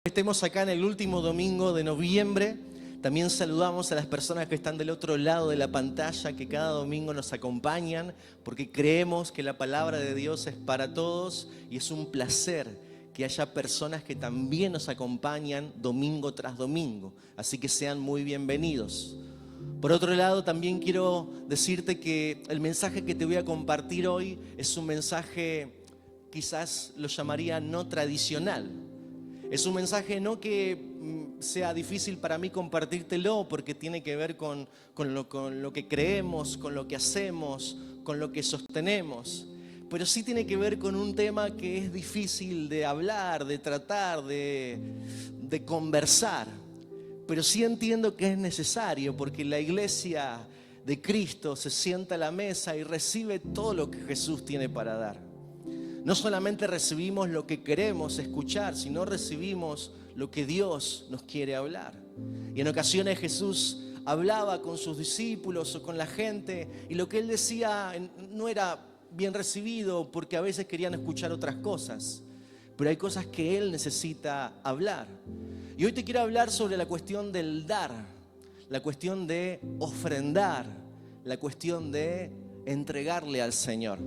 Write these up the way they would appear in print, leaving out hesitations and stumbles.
Estemos acá en el último domingo de noviembre. También saludamos a las personas que están del otro lado de la pantalla, que cada domingo nos acompañan, porque creemos que la palabra de Dios es para todos y es un placer que haya personas que también nos acompañan domingo tras domingo. Así que sean muy bienvenidos. Por otro lado, también quiero decirte que el mensaje que te voy a compartir hoy es un mensaje, quizás lo llamaría no tradicional. Es un mensaje no que sea difícil para mí compartírtelo, porque tiene que ver con lo que creemos, con lo que hacemos, con lo que sostenemos. Pero sí tiene que ver con un tema que es difícil de hablar, de tratar, de conversar. Pero sí entiendo que es necesario, porque la iglesia de Cristo se sienta a la mesa y recibe todo lo que Jesús tiene para dar. No solamente recibimos lo que queremos escuchar, sino recibimos lo que Dios nos quiere hablar. Y en ocasiones Jesús hablaba con sus discípulos o con la gente, y lo que Él decía no era bien recibido, porque a veces querían escuchar otras cosas. Pero hay cosas que Él necesita hablar. Y hoy te quiero hablar sobre la cuestión del dar, la cuestión de ofrendar, la cuestión de entregarle al Señor.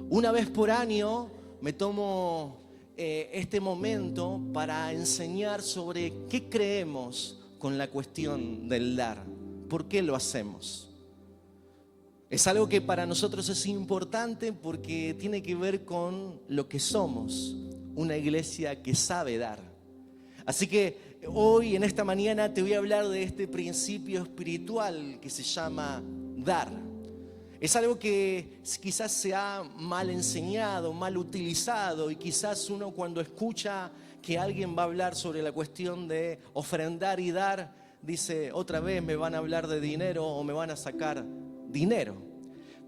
Una vez por año me tomo este momento para enseñar sobre qué creemos con la cuestión del dar. ¿Por qué lo hacemos? Es algo que para nosotros es importante porque tiene que ver con lo que somos, una iglesia que sabe dar. Así que hoy, en esta mañana, te voy a hablar de este principio espiritual que se llama dar. Es algo que quizás se ha mal enseñado, mal utilizado, y quizás uno, cuando escucha que alguien va a hablar sobre la cuestión de ofrendar y dar, dice: otra vez me van a hablar de dinero o me van a sacar dinero.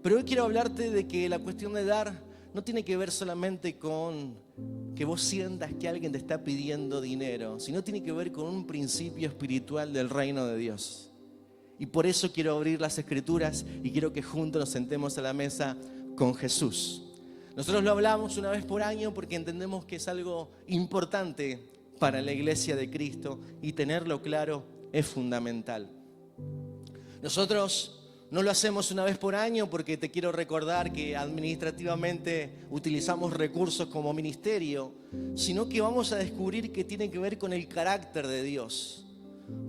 Pero hoy quiero hablarte de que la cuestión de dar no tiene que ver solamente con que vos sientas que alguien te está pidiendo dinero, sino tiene que ver con un principio espiritual del reino de Dios. Y por eso quiero abrir las Escrituras y quiero que juntos nos sentemos a la mesa con Jesús. Nosotros lo hablamos una vez por año porque entendemos que es algo importante para la iglesia de Cristo, y tenerlo claro es fundamental. Nosotros no lo hacemos una vez por año porque te quiero recordar que administrativamente utilizamos recursos como ministerio, sino que vamos a descubrir que tiene que ver con el carácter de Dios.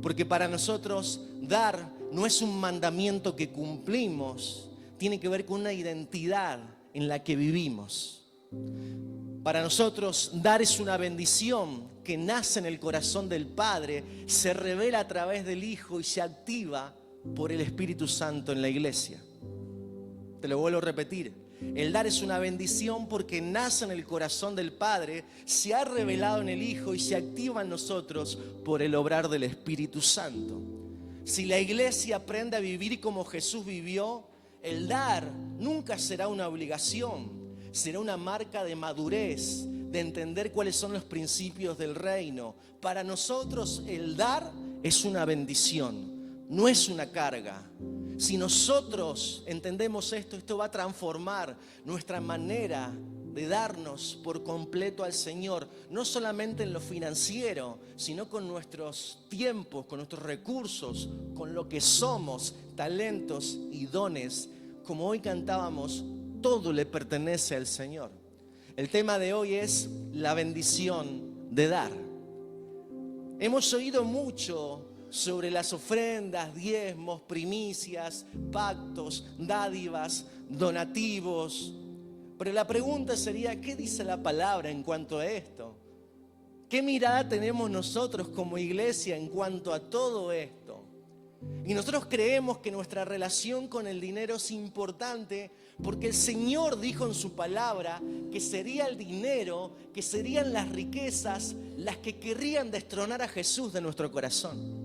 Porque para nosotros dar no es un mandamiento que cumplimos, tiene que ver con una identidad en la que vivimos. Para nosotros dar es una bendición que nace en el corazón del Padre, se revela a través del Hijo y se activa por el Espíritu Santo en la iglesia. Te lo vuelvo a repetir. El dar es una bendición porque nace en el corazón del Padre, se ha revelado en el Hijo y se activa en nosotros por el obrar del Espíritu Santo. Si la iglesia aprende a vivir como Jesús vivió, el dar nunca será una obligación, será una marca de madurez, de entender cuáles son los principios del reino. Para nosotros el dar es una bendición, no es una carga. Si nosotros entendemos esto va a transformar nuestra manera de darnos por completo al Señor, no solamente en lo financiero, sino con nuestros tiempos, con nuestros recursos, con lo que somos, talentos y dones. Como hoy cantábamos, todo le pertenece al Señor. El tema de hoy es la bendición de dar. Hemos oído mucho sobre las ofrendas, diezmos, primicias, pactos, dádivas, donativos. Pero la pregunta sería: ¿qué dice la palabra en cuanto a esto? ¿Qué mirada tenemos nosotros como iglesia en cuanto a todo esto? Y nosotros creemos que nuestra relación con el dinero es importante porque el Señor dijo en su palabra que sería el dinero, que serían las riquezas las que querrían destronar a Jesús de nuestro corazón.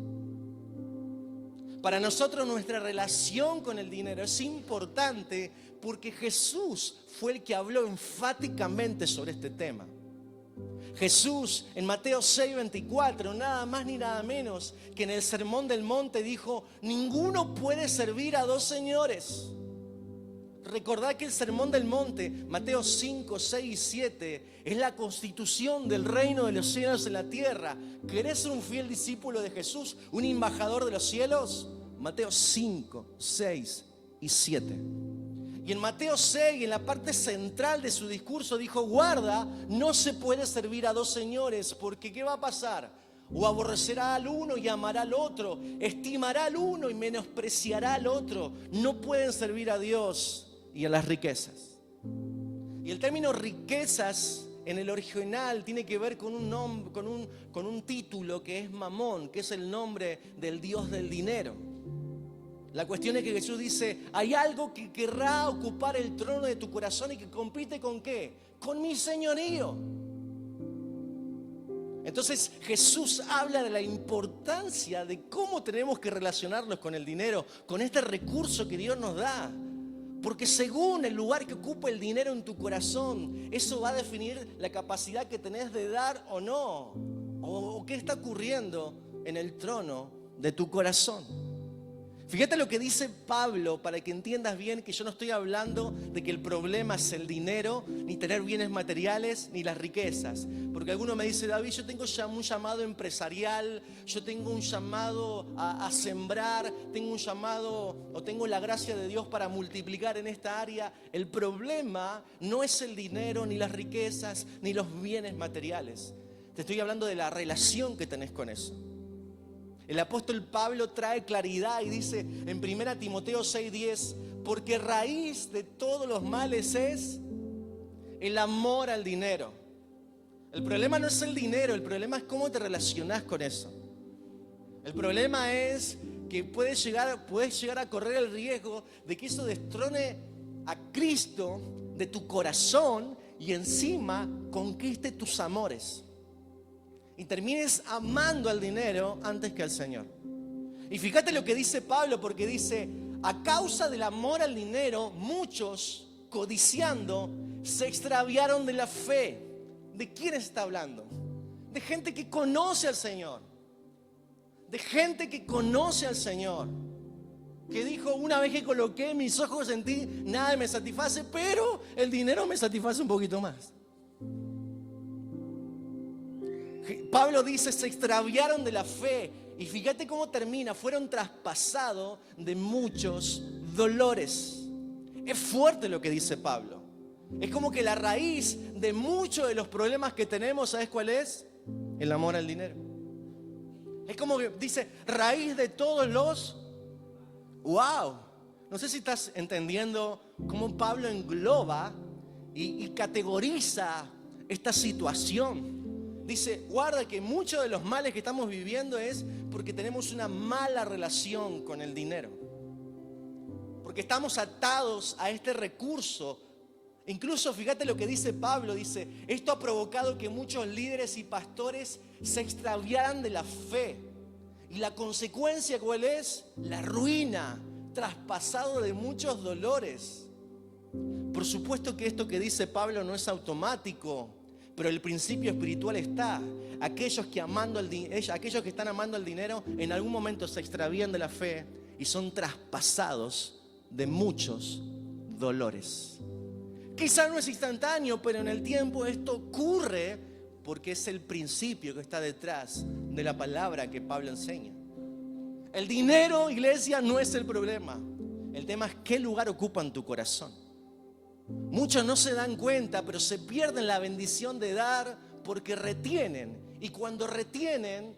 Para nosotros nuestra relación con el dinero es importante porque Jesús fue el que habló enfáticamente sobre este tema. Jesús en Mateo 6:24, nada más ni nada menos que en el Sermón del Monte dijo: ninguno puede servir a dos señores. recordad que el Sermón del Monte, Mateo 5, 6 y 7, es la constitución del reino de los cielos en la tierra. ¿Querés ser un fiel discípulo de Jesús, un embajador de los cielos? Mateo 5, 6 y 7. Y en Mateo 6, en la parte central de su discurso, dijo: guarda, no se puede servir a dos señores, porque ¿qué va a pasar? O aborrecerá al uno y amará al otro, estimará al uno y menospreciará al otro. No pueden servir a Dios y a las riquezas. Y el término riquezas en el original tiene que ver con un título que es Mamón, que es el nombre del dios del dinero. La cuestión es que Jesús dice: hay algo que querrá ocupar el trono de tu corazón y que compite ¿con qué? Con mi señorío. Entonces Jesús habla de la importancia de cómo tenemos que relacionarnos con el dinero, con este recurso que Dios nos da. Porque según el lugar que ocupa el dinero en tu corazón, eso va a definir la capacidad que tenés de dar o no. O qué está ocurriendo en el trono de tu corazón. Fíjate lo que dice Pablo, para que entiendas bien que yo no estoy hablando de que el problema es el dinero, ni tener bienes materiales, ni las riquezas. Porque alguno me dice: David, yo tengo un llamado empresarial, yo tengo un llamado a sembrar, tengo un llamado o tengo la gracia de Dios para multiplicar en esta área. El problema no es el dinero, ni las riquezas, ni los bienes materiales. Te estoy hablando de la relación que tenés con eso. El apóstol Pablo trae claridad y dice en 1 Timoteo 6:10: porque raíz de todos los males es el amor al dinero. El problema no es el dinero, el problema es cómo te relacionás con eso. El problema es que puedes llegar a correr el riesgo de que eso destrone a Cristo de tu corazón y encima conquiste tus amores. Y termines amando al dinero antes que al Señor. Y fíjate lo que dice Pablo, porque dice: a causa del amor al dinero, muchos, codiciando, se extraviaron de la fe. ¿De quién está hablando? De gente que conoce al Señor. De gente que conoce al Señor. Que dijo: una vez que coloqué mis ojos en ti, nada me satisface, pero el dinero me satisface un poquito más. Pablo dice: se extraviaron de la fe. Y fíjate cómo termina: fueron traspasados de muchos dolores. Es fuerte lo que dice Pablo. Es como que la raíz de muchos de los problemas que tenemos, ¿sabes cuál es? El amor al dinero. Es como que dice: raíz de todos los... ¡Wow! No sé si estás entendiendo cómo Pablo engloba y categoriza esta situación. Dice: guarda que muchos de los males que estamos viviendo es porque tenemos una mala relación con el dinero. Porque estamos atados a este recurso. Incluso fíjate lo que dice Pablo, dice: esto ha provocado que muchos líderes y pastores se extraviaran de la fe. Y la consecuencia, ¿cuál es? La ruina, traspasado de muchos dolores. Por supuesto que esto que dice Pablo no es automático, pero el principio espiritual está. Aquellos que están amando el dinero en algún momento se extravían de la fe y son traspasados de muchos dolores. Quizás no es instantáneo, pero en el tiempo esto ocurre porque es el principio que está detrás de la palabra que Pablo enseña. El dinero, iglesia, no es el problema. El tema es qué lugar ocupa en tu corazón. Muchos no se dan cuenta, pero se pierden la bendición de dar porque retienen. Y cuando retienen,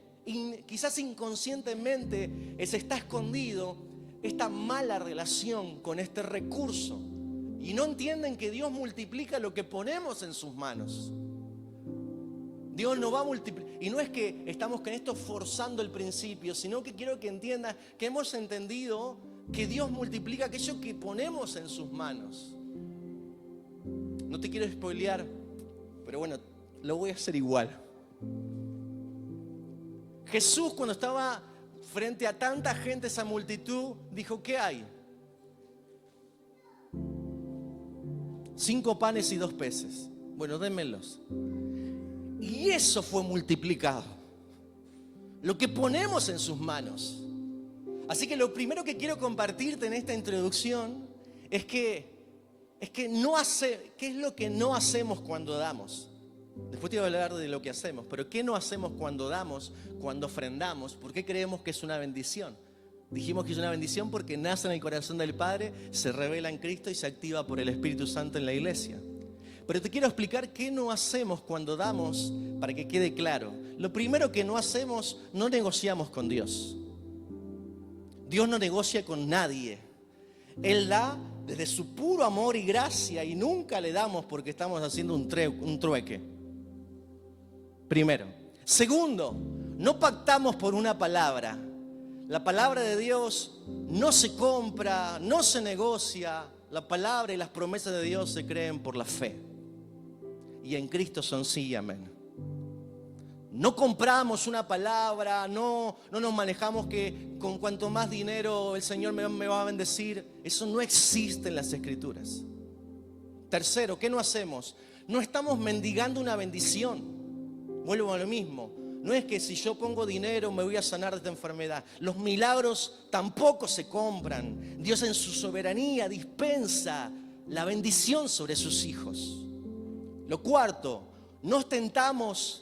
quizás inconscientemente, se está escondido esta mala relación con este recurso. Y no entienden que Dios multiplica lo que ponemos en sus manos. Dios no va a multiplicar. Y no es que estamos con esto forzando el principio, sino que quiero que entiendas que hemos entendido que Dios multiplica aquello que ponemos en sus manos. No te quiero spoilear, pero bueno, lo voy a hacer igual. Jesús, cuando estaba frente a tanta gente, esa multitud, dijo: ¿qué hay? 5 panes y 2 peces. Bueno, démelos. Y eso fue multiplicado. Lo que ponemos en sus manos. Así que lo primero que quiero compartirte en esta introducción es que es que ¿qué es lo que no hacemos cuando damos? Después te voy a hablar de lo que hacemos, pero ¿qué no hacemos cuando damos, cuando ofrendamos? ¿Por qué creemos que es una bendición? Dijimos que es una bendición porque nace en el corazón del Padre, se revela en Cristo y se activa por el Espíritu Santo en la iglesia. Pero te quiero explicar qué no hacemos cuando damos para que quede claro. Lo primero que no hacemos, no negociamos con Dios. Dios no negocia con nadie. Él da desde su puro amor y gracia y nunca le damos porque estamos haciendo un trueque. Primero. Segundo, no pactamos por una palabra. La palabra de Dios no se compra, no se negocia. La palabra y las promesas de Dios se creen por la fe. Y en Cristo son sí y amén. No compramos una palabra, no nos manejamos que con cuanto más dinero el Señor me va a bendecir. Eso no existe en las Escrituras. Tercero, ¿qué no hacemos? No estamos mendigando una bendición. Vuelvo a lo mismo. No es que si yo pongo dinero me voy a sanar de esta enfermedad. Los milagros tampoco se compran. Dios en su soberanía dispensa la bendición sobre sus hijos. Lo cuarto, no estamos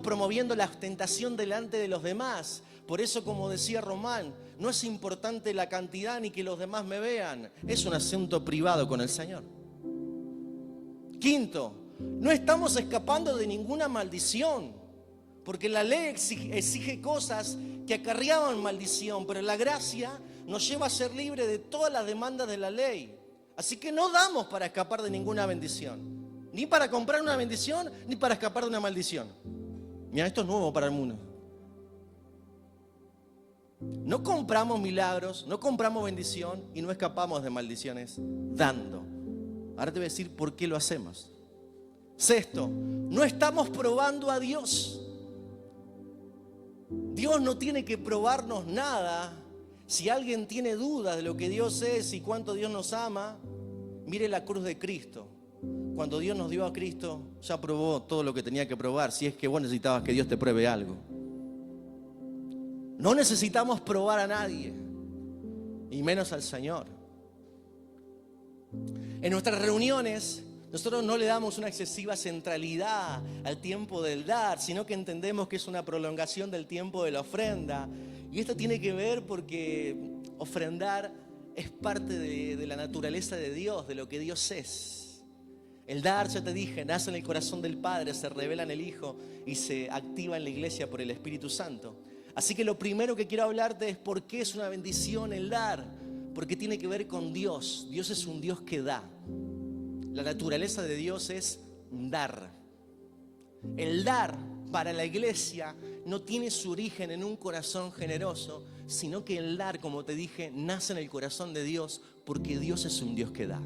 promoviendo la ostentación delante de los demás. Por eso, como decía Román, no es importante la cantidad ni que los demás me vean. Es un asunto privado con el Señor. Quinto, no estamos escapando de ninguna maldición, porque la ley exige cosas que acarreaban maldición, pero la gracia nos lleva a ser libres de todas las demandas de la ley. Así que no damos para escapar de ninguna bendición. Ni para comprar una bendición, ni para escapar de una maldición. Mira, esto es nuevo para el mundo. No compramos milagros, no compramos bendición y no escapamos de maldiciones dando. Ahora te voy a decir por qué lo hacemos. Sexto, no estamos probando a Dios. Dios no tiene que probarnos nada. Si alguien tiene dudas de lo que Dios es y cuánto Dios nos ama, mire la cruz de Cristo. Cuando Dios nos dio a Cristo, ya probó todo lo que tenía que probar, si es que vos necesitabas que Dios te pruebe algo. No necesitamos probar a nadie, y menos al Señor. En nuestras reuniones, nosotros no le damos una excesiva centralidad al tiempo del dar, sino que entendemos que es una prolongación del tiempo de la ofrenda. Y esto tiene que ver porque ofrendar es parte de la naturaleza de Dios, de lo que Dios es. El dar, ya te dije, nace en el corazón del Padre, se revela en el Hijo y se activa en la iglesia por el Espíritu Santo. Así que lo primero que quiero hablarte es por qué es una bendición el dar. Porque tiene que ver con Dios. Dios es un Dios que da. La naturaleza de Dios es dar. El dar para la iglesia no tiene su origen en un corazón generoso, sino que el dar, como te dije, nace en el corazón de Dios porque Dios es un Dios que da.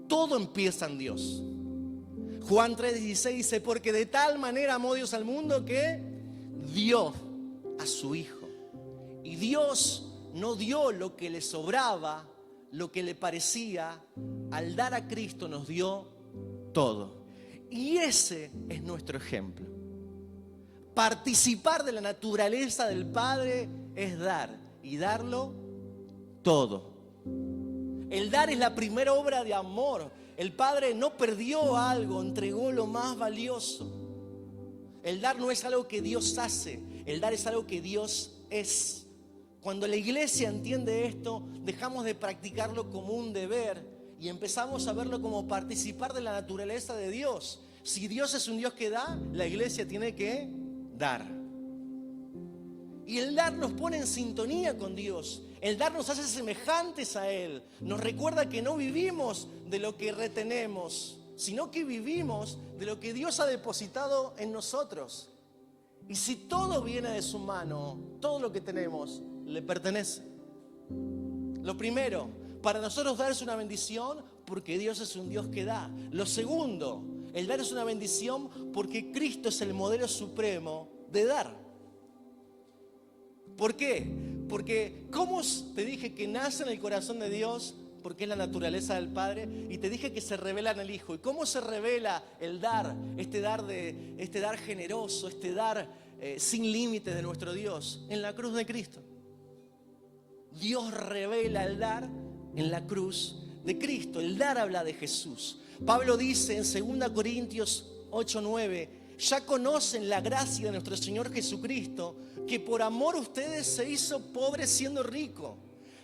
Todo empieza en Dios. Juan 3:16 dice, porque de tal manera amó Dios al mundo que dio a su Hijo. Y Dios no dio lo que le sobraba, lo que le parecía. Al dar a Cristo nos dio todo. Y ese es nuestro ejemplo. Participar de la naturaleza del Padre es dar, y darlo todo. El dar es la primera obra de amor. El Padre no perdió algo, entregó lo más valioso. El dar no es algo que Dios hace, el dar es algo que Dios es. Cuando la iglesia entiende esto, dejamos de practicarlo como un deber y empezamos a verlo como participar de la naturaleza de Dios. Si Dios es un Dios que da, la iglesia tiene que dar. Y el dar nos pone en sintonía con Dios. El dar nos hace semejantes a Él. Nos recuerda que no vivimos de lo que retenemos, sino que vivimos de lo que Dios ha depositado en nosotros. Y si todo viene de su mano, todo lo que tenemos le pertenece. Lo primero, para nosotros dar es una bendición porque Dios es un Dios que da. Lo segundo, el dar es una bendición porque Cristo es el modelo supremo de dar. ¿Por qué? Porque como te dije que nace en el corazón de Dios, porque es la naturaleza del Padre, y te dije que se revela en el Hijo. ¿Y cómo se revela el dar? Este dar generoso, este dar sin límites de nuestro Dios, en la cruz de Cristo. Dios revela el dar en la cruz de Cristo. El dar habla de Jesús. Pablo dice en 2 Corintios 8:9, ya conocen la gracia de nuestro Señor Jesucristo, que por amor a ustedes se hizo pobre siendo rico,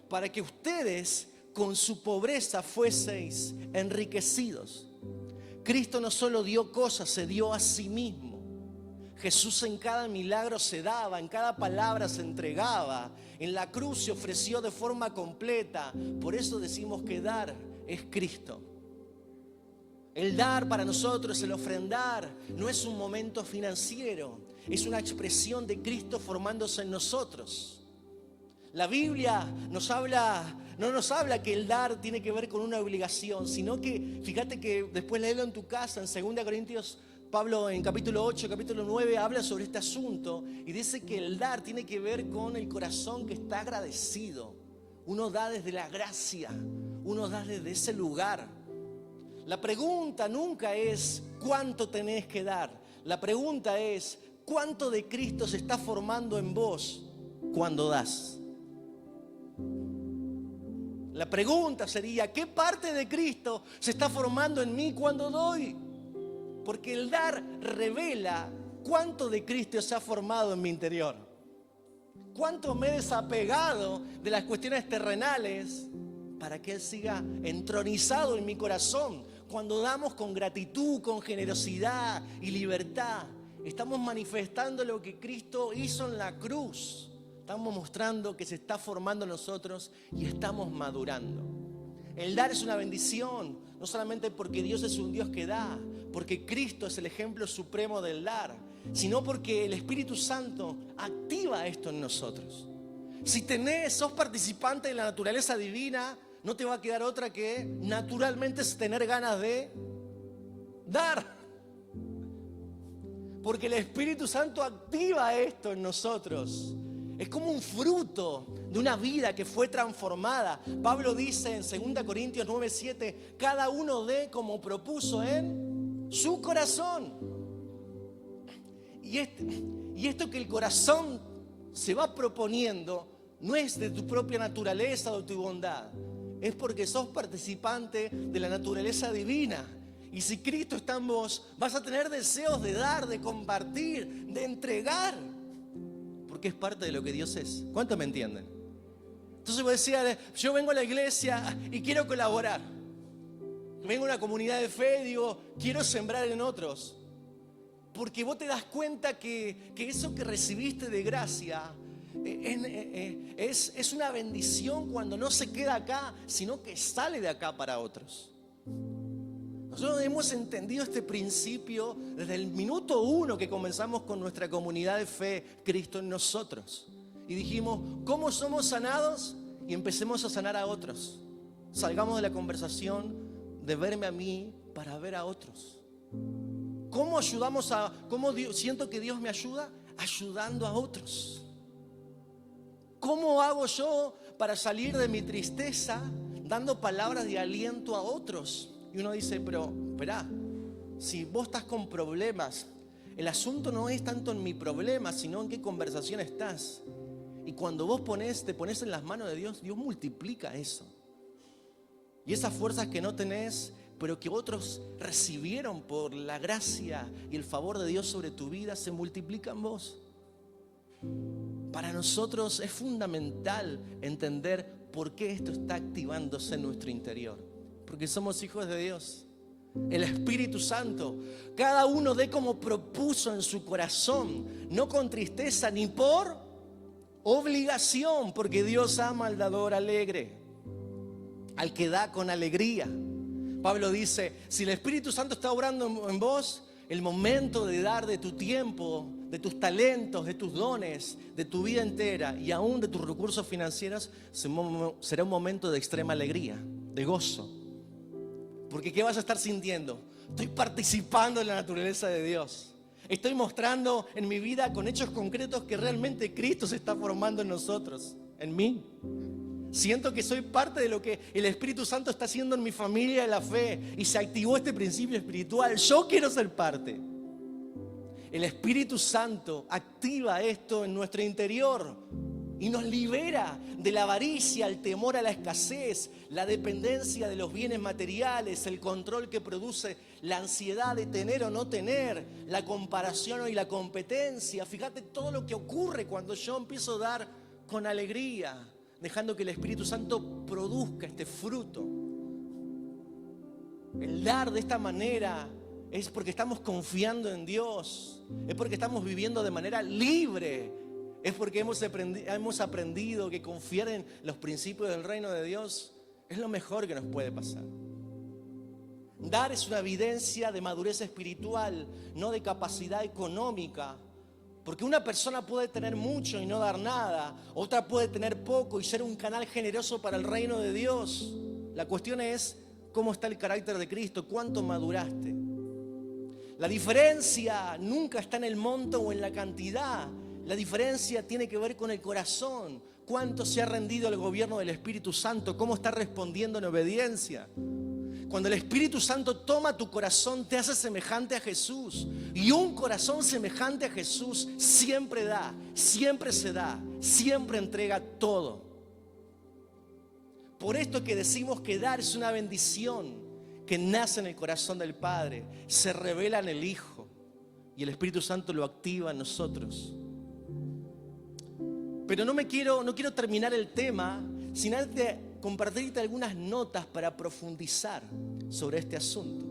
para que ustedes con su pobreza fueseis enriquecidos. Cristo no solo dio cosas, se dio a sí mismo. Jesús en cada milagro se daba, en cada palabra se entregaba, en la cruz se ofreció de forma completa. Por eso decimos que dar es Cristo. El dar para nosotros, el ofrendar, no es un momento financiero, es una expresión de Cristo formándose en nosotros. La Biblia no nos habla que el dar tiene que ver con una obligación, sino que, fíjate que después léelo en tu casa, en 2 Corintios, Pablo en capítulo 8, capítulo 9 habla sobre este asunto y dice que el dar tiene que ver con el corazón que está agradecido. Uno da desde la gracia, uno da desde ese lugar. La pregunta nunca es cuánto tenés que dar. La pregunta es cuánto de Cristo se está formando en vos cuando das. La pregunta sería, ¿qué parte de Cristo se está formando en mí cuando doy? Porque el dar revela cuánto de Cristo se ha formado en mi interior. Cuánto me he desapegado de las cuestiones terrenales para que Él siga entronizado en mi corazón. Cuando damos con gratitud, con generosidad y libertad, estamos manifestando lo que Cristo hizo en la cruz. Estamos mostrando que se está formando en nosotros y estamos madurando. El dar es una bendición, no solamente porque Dios es un Dios que da, porque Cristo es el ejemplo supremo del dar, sino porque el Espíritu Santo activa esto en nosotros. Si sos participante de la naturaleza divina, no te va a quedar otra que naturalmente tener ganas de dar. Porque el Espíritu Santo activa esto en nosotros. Es como un fruto de una vida que fue transformada. Pablo dice en 2 Corintios 9:7, cada uno dé como propuso en su corazón. Y esto que el corazón se va proponiendo no es de tu propia naturaleza o de tu bondad. Es porque sos participante de la naturaleza divina. Y si Cristo está en vos, vas a tener deseos de dar, de compartir, de entregar. Porque es parte de lo que Dios es. ¿Cuántos me entienden? Entonces vos decías, yo vengo a la iglesia y quiero colaborar. Vengo a una comunidad de fe y digo, quiero sembrar en otros. Porque vos te das cuenta que eso que recibiste de gracia es una bendición cuando no se queda acá, sino que sale de acá para otros. Nosotros hemos entendido este principio desde el minuto 1 que comenzamos con nuestra comunidad de fe, Cristo en nosotros. Y dijimos, ¿cómo somos sanados? Y empecemos a sanar a otros. Salgamos de la conversación de verme a mí para ver a otros. ¿Cómo siento que Dios me ayuda? Ayudando a otros. ¿Cómo hago yo para salir de mi tristeza dando palabras de aliento a otros? Y uno dice, pero esperá, si vos estás con problemas, el asunto no es tanto en mi problema, sino en qué conversación estás. Y cuando vos te pones en las manos de Dios, Dios multiplica eso. Y esas fuerzas que no tenés, pero que otros recibieron por la gracia y el favor de Dios sobre tu vida, se multiplican en vos. Para nosotros es fundamental entender por qué esto está activándose en nuestro interior. Porque somos hijos de Dios. El Espíritu Santo, cada uno dé como propuso en su corazón, no con tristeza ni por obligación, porque Dios ama al dador alegre, al que da con alegría. Pablo dice, si el Espíritu Santo está obrando en vos, el momento de dar de tu tiempo, de tus talentos, de tus dones, de tu vida entera y aún de tus recursos financieros, será un momento de extrema alegría, de gozo. Porque ¿qué vas a estar sintiendo? Estoy participando en la naturaleza de Dios. Estoy mostrando en mi vida con hechos concretos que realmente Cristo se está formando en nosotros, en mí. Siento que soy parte de lo que el Espíritu Santo está haciendo en mi familia de la fe y se activó este principio espiritual. Yo quiero ser parte. El Espíritu Santo activa esto en nuestro interior. y nos libera de la avaricia, el temor a la escasez, la dependencia de los bienes materiales, el control que produce la ansiedad de tener o no tener, la comparación y la competencia. Fíjate todo lo que ocurre cuando yo empiezo a dar con alegría, dejando que el Espíritu Santo produzca este fruto. El dar de esta manera es porque estamos confiando en Dios, es porque estamos viviendo de manera libre, es porque hemos aprendido que confiar en los principios del reino de Dios es lo mejor que nos puede pasar. Dar es una evidencia de madurez espiritual, no de capacidad económica. Porque una persona puede tener mucho y no dar nada, otra puede tener poco y ser un canal generoso para el reino de Dios. La cuestión es cómo está el carácter de Cristo, cuánto maduraste. La diferencia nunca está en el monto o en la cantidad. La diferencia tiene que ver con el corazón. Cuánto se ha rendido al gobierno del Espíritu Santo, cómo está respondiendo en obediencia. Cuando el Espíritu Santo toma tu corazón, te hace semejante a Jesús. Y un corazón semejante a Jesús siempre da, siempre se da, siempre entrega todo. Por esto que decimos que dar es una bendición que nace en el corazón del Padre, se revela en el Hijo y el Espíritu Santo lo activa en nosotros. Pero no quiero terminar el tema sin antes compartirte algunas notas para profundizar sobre este asunto.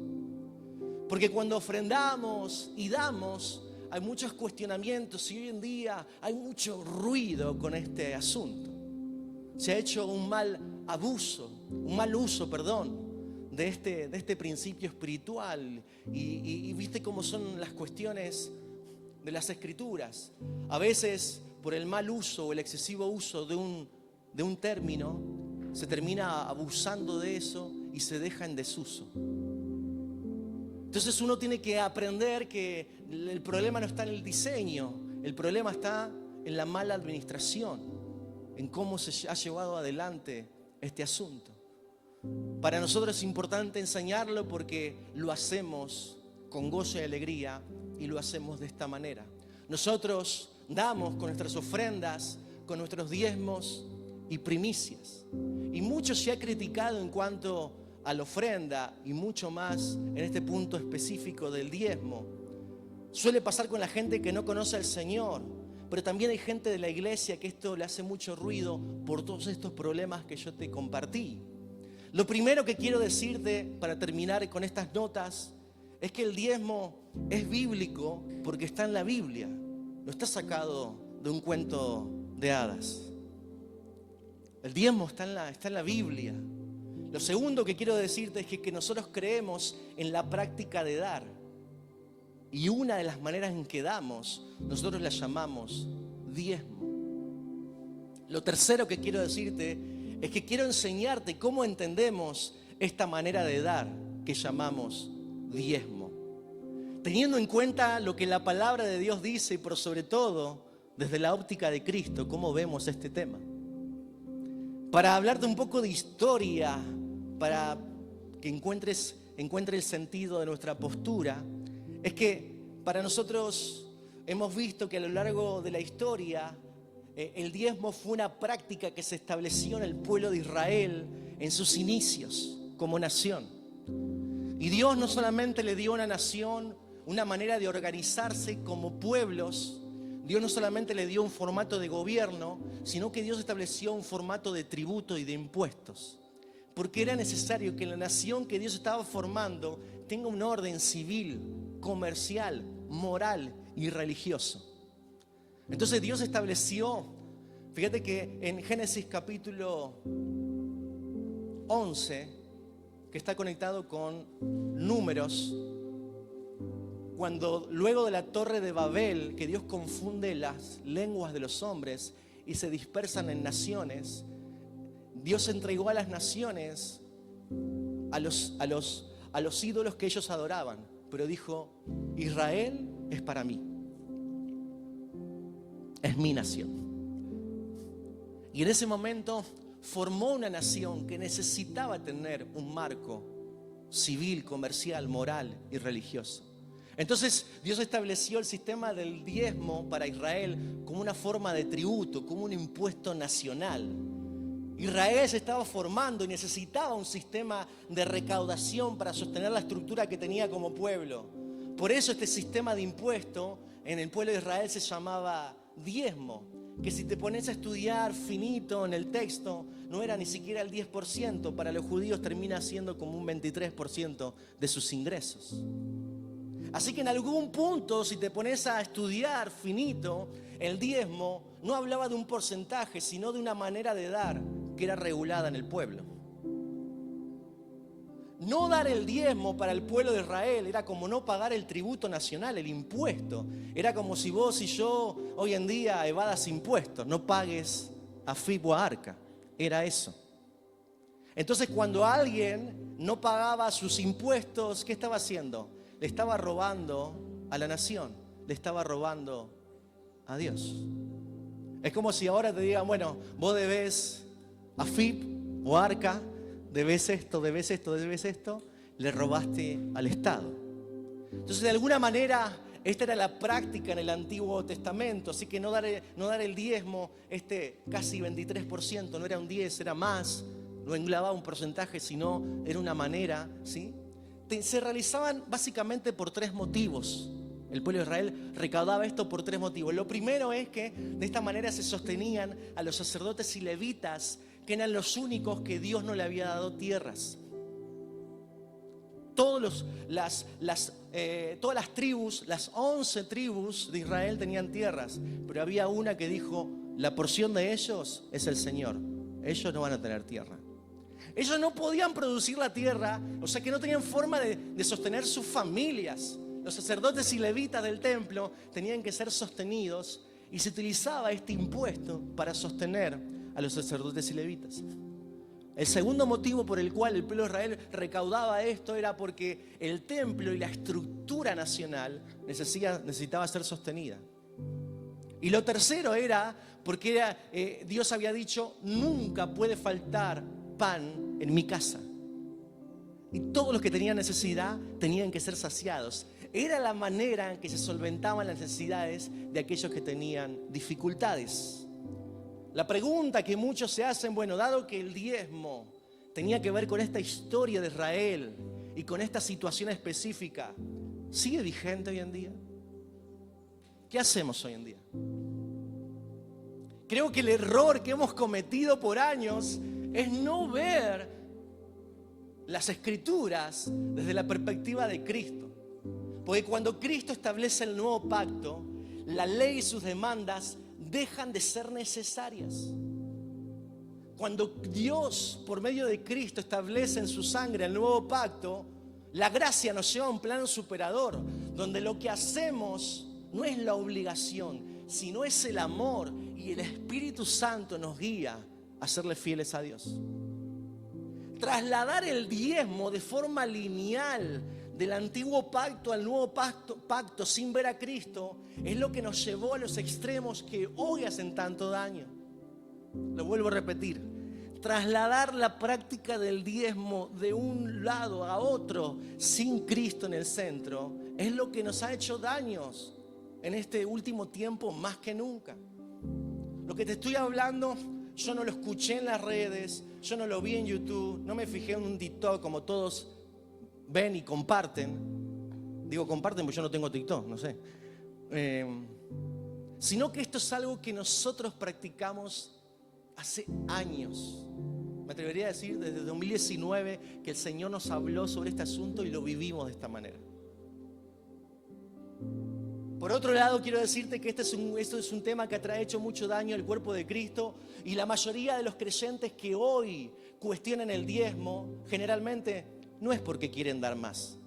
Porque cuando ofrendamos y damos, hay muchos cuestionamientos y hoy en día hay mucho ruido con este asunto. Se ha hecho un mal uso de este principio espiritual. Y viste cómo son las cuestiones de las Escrituras. A veces, por el mal uso o el excesivo uso de un término, se termina abusando de eso y se deja en desuso. Entonces uno tiene que aprender que el problema no está en el diseño, el problema está en la mala administración, en cómo se ha llevado adelante este asunto. Para nosotros es importante enseñarlo porque lo hacemos con gozo y alegría y lo hacemos de esta manera. Nosotros damos con nuestras ofrendas, con nuestros diezmos y primicias. Y mucho se ha criticado en cuanto a la ofrenda y mucho más en este punto específico del diezmo. Suele pasar con la gente que no conoce al Señor, pero también hay gente de la iglesia que esto le hace mucho ruido por todos estos problemas que yo te compartí. Lo primero que quiero decirte para terminar con estas notas es que el diezmo es bíblico porque está en la Biblia, no está sacado de un cuento de hadas. El diezmo está en la Biblia. Lo segundo que quiero decirte es que nosotros creemos en la práctica de dar. Y una de las maneras en que damos, nosotros la llamamos diezmo. Lo tercero que quiero decirte es que quiero enseñarte cómo entendemos esta manera de dar que llamamos diezmo. Teniendo en cuenta lo que la palabra de Dios dice, pero sobre todo desde la óptica de Cristo, cómo vemos este tema. Para hablarte un poco de historia, para que encuentre el sentido de nuestra postura, es que para nosotros hemos visto que a lo largo de la historia el diezmo fue una práctica que se estableció en el pueblo de Israel en sus inicios como nación. Y Dios no solamente le dio a una nación una manera de organizarse como pueblos, Dios no solamente le dio un formato de gobierno, sino que Dios estableció un formato de tributo y de impuestos. Porque era necesario que la nación que Dios estaba formando tenga un orden civil, comercial, moral y religioso. Entonces Dios estableció, fíjate que en Génesis capítulo 11, que está conectado con Números, cuando luego de la torre de Babel, que Dios confunde las lenguas de los hombres y se dispersan en naciones, Dios entregó a las naciones a los ídolos que ellos adoraban, pero dijo: Israel es para mí, es mi nación. Y en ese momento formó una nación que necesitaba tener un marco civil, comercial, moral y religioso. Entonces Dios estableció el sistema del diezmo para Israel como una forma de tributo, como un impuesto nacional. Israel se estaba formando y necesitaba un sistema de recaudación para sostener la estructura que tenía como pueblo. Por eso este sistema de impuesto en el pueblo de Israel se llamaba diezmo, que si te pones a estudiar finito en el texto, no era ni siquiera el 10%, para los judíos termina siendo como un 23% de sus ingresos. Así que en algún punto, si te pones a estudiar finito, el diezmo no hablaba de un porcentaje, sino de una manera de dar que era regulada en el pueblo. No dar el diezmo para el pueblo de Israel era como no pagar el tributo nacional, el impuesto. Era como si vos y yo hoy en día evadas impuestos, no pagues AFIP o a ARCA. Era eso. Entonces cuando alguien no pagaba sus impuestos, ¿qué estaba haciendo? Le estaba robando a la nación, le estaba robando a Dios. Es como si ahora te digan, bueno, vos debés AFIP o ARCA, debes esto, le robaste al Estado. Entonces, de alguna manera, esta era la práctica en el Antiguo Testamento. Así que no dar el diezmo, casi 23%, no era un 10, era más. No englobaba un porcentaje, sino era una manera, ¿sí? Se realizaban básicamente por 3 motivos. El pueblo de Israel recaudaba esto por 3 motivos. Lo primero es que de esta manera se sostenían a los sacerdotes y levitas, que eran los únicos que Dios no le había dado tierras. Todas las tribus, las 11 tribus de Israel tenían tierras, pero había una que dijo, la porción de ellos es el Señor. Ellos no van a tener tierra. Ellos no podían producir la tierra, o sea que no tenían forma de sostener sus familias. Los sacerdotes y levitas del templo tenían que ser sostenidos y se utilizaba este impuesto para sostener a los sacerdotes y levitas. El segundo motivo por el cual el pueblo de Israel recaudaba esto era porque el templo y la estructura nacional necesitaba ser sostenida. Y lo tercero era porque Dios había dicho, nunca puede faltar pan en mi casa. Y todos los que tenían necesidad tenían que ser saciados. Era la manera en que se solventaban las necesidades de aquellos que tenían dificultades. La pregunta que muchos se hacen, bueno, dado que el diezmo tenía que ver con esta historia de Israel y con esta situación específica, ¿sigue vigente hoy en día? ¿Qué hacemos hoy en día? Creo que el error que hemos cometido por años es no ver las Escrituras desde la perspectiva de Cristo. Porque cuando Cristo establece el nuevo pacto, la ley y sus demandas dejan de ser necesarias. Cuando Dios, por medio de Cristo, establece en su sangre el nuevo pacto, la gracia nos lleva a un plano superador, donde lo que hacemos no es la obligación, sino es el amor, y el Espíritu Santo nos guía a serle fieles a Dios. Trasladar el diezmo de forma lineal del antiguo pacto al nuevo pacto sin ver a Cristo es lo que nos llevó a los extremos que hoy hacen tanto daño. Lo vuelvo a repetir. Trasladar la práctica del diezmo de un lado a otro sin Cristo en el centro es lo que nos ha hecho daños en este último tiempo más que nunca. Lo que te estoy hablando, yo no lo escuché en las redes, yo no lo vi en YouTube, no me fijé en un TikTok como todos ven y comparten. Digo comparten porque yo no tengo TikTok, no sé. Sino que esto es algo que nosotros practicamos hace años. Me atrevería a decir desde 2019 que el Señor nos habló sobre este asunto y lo vivimos de esta manera. Por otro lado, quiero decirte que esto es un tema que ha hecho mucho daño al cuerpo de Cristo, y la mayoría de los creyentes que hoy cuestionan el diezmo generalmente no es porque quieren dar más.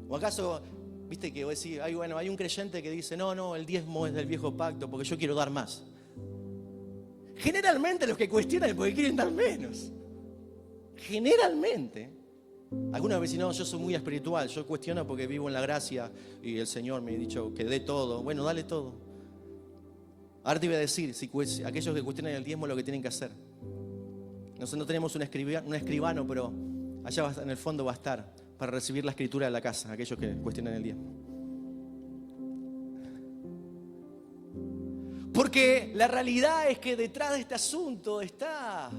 ¿O acaso, viste que vos decís, hay un creyente que dice, no, el diezmo es del viejo pacto porque yo quiero dar más? Generalmente los que cuestionan es porque quieren dar menos. Generalmente. Algunas veces no, yo soy muy espiritual, yo cuestiono porque vivo en la gracia y el Señor me ha dicho que dé todo. Bueno, dale todo. Ahora te iba a decir, aquellos que cuestionan el diezmo, lo que tienen que hacer. Nosotros no tenemos un escribano, pero allá en el fondo va a estar para recibir la escritura de la casa, aquellos que cuestionan el diezmo. Porque la realidad es que detrás de este asunto está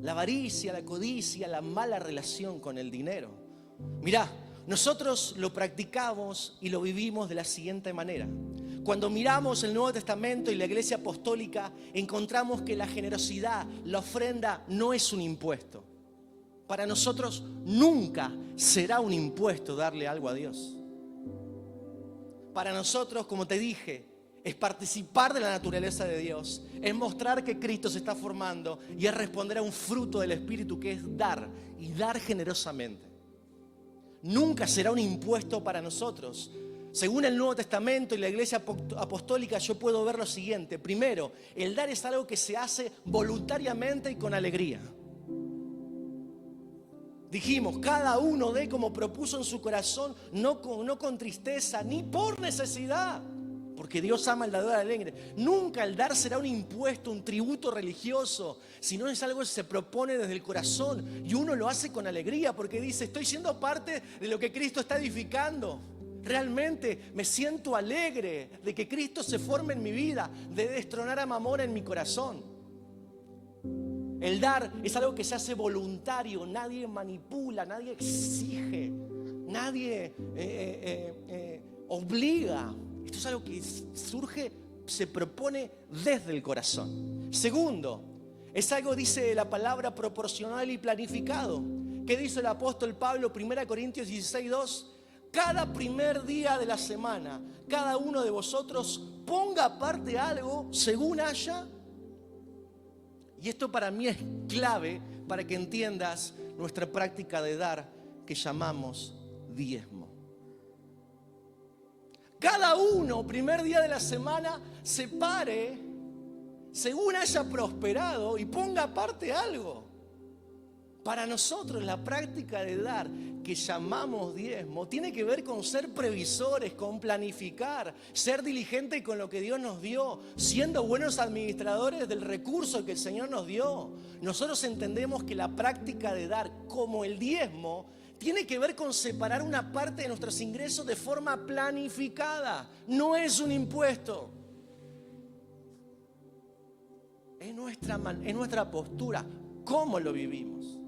la avaricia, la codicia, la mala relación con el dinero. Mirá, nosotros lo practicamos y lo vivimos de la siguiente manera. Cuando miramos el Nuevo Testamento y la Iglesia Apostólica, encontramos que la generosidad, la ofrenda, no es un impuesto. Para nosotros nunca será un impuesto darle algo a Dios. Para nosotros, como te dije, es participar de la naturaleza de Dios, es mostrar que Cristo se está formando y es responder a un fruto del Espíritu que es dar y dar generosamente. Nunca será un impuesto para nosotros. Según el Nuevo Testamento y la Iglesia Apostólica, yo puedo ver lo siguiente. Primero, el dar es algo que se hace voluntariamente y con alegría. Dijimos, cada uno dé como propuso en su corazón, no con tristeza ni por necesidad, porque Dios ama el dador alegre. Nunca el dar será un impuesto, un tributo religioso, sino es algo que se propone desde el corazón y uno lo hace con alegría porque dice, estoy siendo parte de lo que Cristo está edificando. Realmente me siento alegre de que Cristo se forme en mi vida, de destronar a Mamón en mi corazón. El dar es algo que se hace voluntario, nadie manipula, nadie exige, nadie obliga. Esto es algo que surge, se propone desde el corazón. Segundo, es algo, dice la palabra, proporcional y planificado. ¿Qué dice el apóstol Pablo, 1 Corintios 16:2? Cada primer día de la semana, cada uno de vosotros ponga aparte algo según haya. Y esto para mí es clave para que entiendas nuestra práctica de dar que llamamos diezmo. Cada uno, primer día de la semana, separe según haya prosperado y ponga aparte algo. Para nosotros la práctica de dar que llamamos diezmo tiene que ver con ser previsores, con planificar, ser diligente con lo que Dios nos dio, siendo buenos administradores del recurso que el Señor nos dio. Nosotros entendemos que la práctica de dar, como el diezmo, tiene que ver con separar una parte de nuestros ingresos de forma planificada. No es un impuesto. Es nuestra postura, cómo lo vivimos.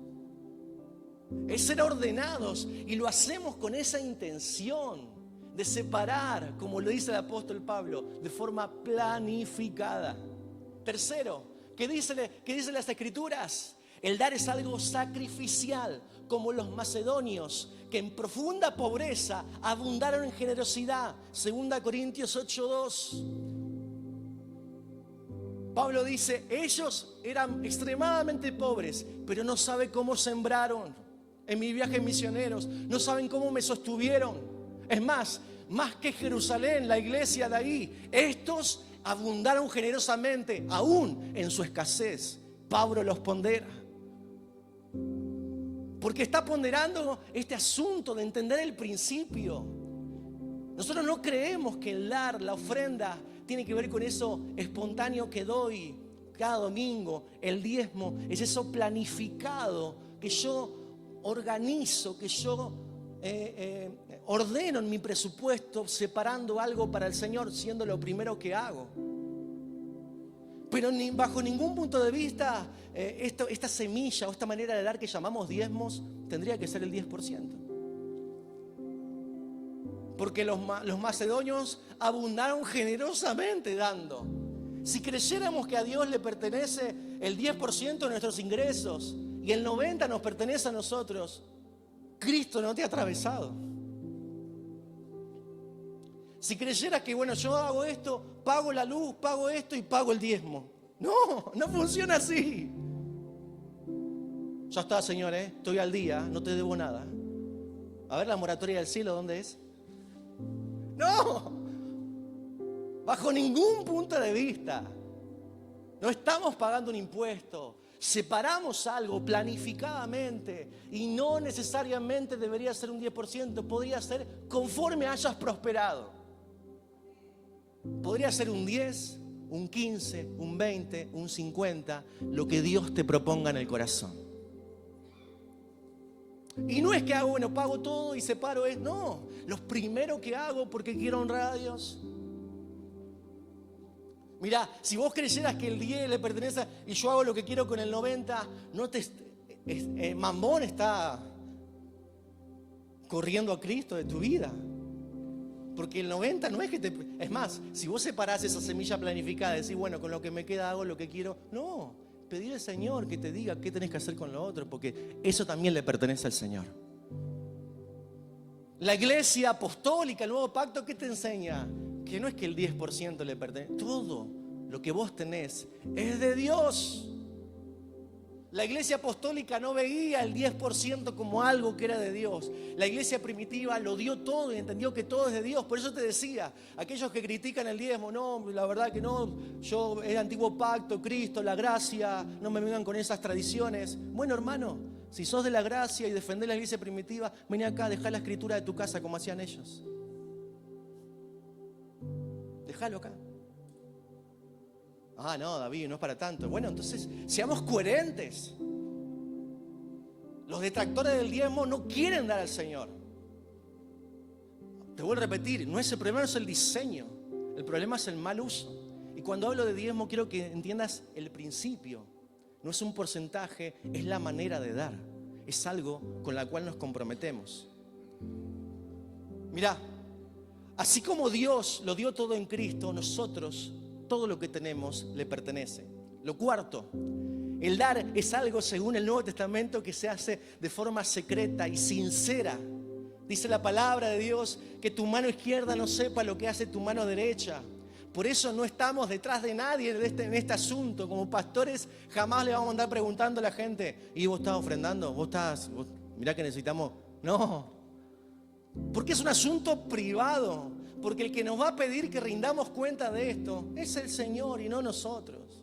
Es ser ordenados y lo hacemos con esa intención de separar, como lo dice el apóstol Pablo, de forma planificada. Tercero, ¿qué dicen las Escrituras? El dar es algo sacrificial, como los macedonios, que en profunda pobreza abundaron en generosidad. 2 Corintios 8:2. Pablo dice, ellos eran extremadamente pobres, pero no saben cómo sembraron. En mi viaje misioneros, no saben cómo me sostuvieron. Es más que Jerusalén, la iglesia de ahí, estos abundaron generosamente, aún en su escasez. Pablo los pondera. Porque está ponderando este asunto de entender el principio. Nosotros no creemos que el dar, la ofrenda, tiene que ver con eso espontáneo que doy cada domingo. El diezmo es eso planificado que yo organizo, que yo ordeno en mi presupuesto, separando algo para el Señor, siendo lo primero que hago. Pero bajo ningún punto de vista esta semilla o esta manera de dar que llamamos diezmos tendría que ser el 10%. Porque los macedonios abundaron generosamente dando. Si creyéramos que a Dios le pertenece el 10% de nuestros ingresos y el 90% nos pertenece a nosotros, Cristo no te ha atravesado. Si creyeras que, bueno, yo hago esto, pago la luz, pago esto y pago el diezmo. No funciona así. Ya está, Señor, estoy al día, no te debo nada. A ver, la moratoria del cielo, ¿dónde es? No, bajo ningún punto de vista. No estamos pagando un impuesto. Separamos algo planificadamente y no necesariamente debería ser un 10%, podría ser conforme hayas prosperado. Podría ser un 10, un 15, un 20, un 50, lo que Dios te proponga en el corazón. Y no es que hago, bueno, pago todo y separo, no. Lo primero que hago porque quiero honrar a Dios. Mirá, si vos creyeras que el 10 le pertenece y yo hago lo que quiero con el 90, Mamón está corriendo a Cristo de tu vida. Porque el 90 no es que Es más, si vos separás esa semilla planificada y decís, bueno, con lo que me queda hago lo que quiero. No, pedir al Señor que te diga qué tenés que hacer con lo otro, porque eso también le pertenece al Señor. La iglesia apostólica, el nuevo pacto, ¿qué te enseña? Que no es que el 10% le pertenece. Todo lo que vos tenés es de Dios. La iglesia apostólica no veía el 10% como algo que era de Dios. La iglesia primitiva lo dio todo y entendió que todo es de Dios. Por eso te decía, aquellos que critican el diezmo, no, la verdad que no, yo el antiguo pacto, Cristo, la gracia, no me vengan con esas tradiciones. Bueno, hermano, si sos de la gracia y defendés la iglesia primitiva, vení acá, dejá la escritura de tu casa como hacían ellos. Déjalo acá. Ah, no, David, no es para tanto. Bueno, entonces, seamos coherentes. Los detractores del diezmo no quieren dar al Señor. Te vuelvo a repetir, el problema no es el diseño, el problema es el mal uso. Y cuando hablo de diezmo, quiero que entiendas el principio. No es un porcentaje, es la manera de dar. Es algo con la cual nos comprometemos. Mirá, así como Dios lo dio todo en Cristo, nosotros todo lo que tenemos le pertenece. Lo cuarto, el dar es algo, según el Nuevo Testamento, que se hace de forma secreta y sincera. Dice la palabra de Dios que tu mano izquierda no sepa lo que hace tu mano derecha. Por eso no estamos detrás de nadie en este asunto. Como pastores jamás le vamos a andar preguntando a la gente, ¿y vos estás ofrendando? Mirá que necesitamos. No, porque es un asunto privado. Porque el que nos va a pedir que rindamos cuenta de esto es el Señor y no nosotros.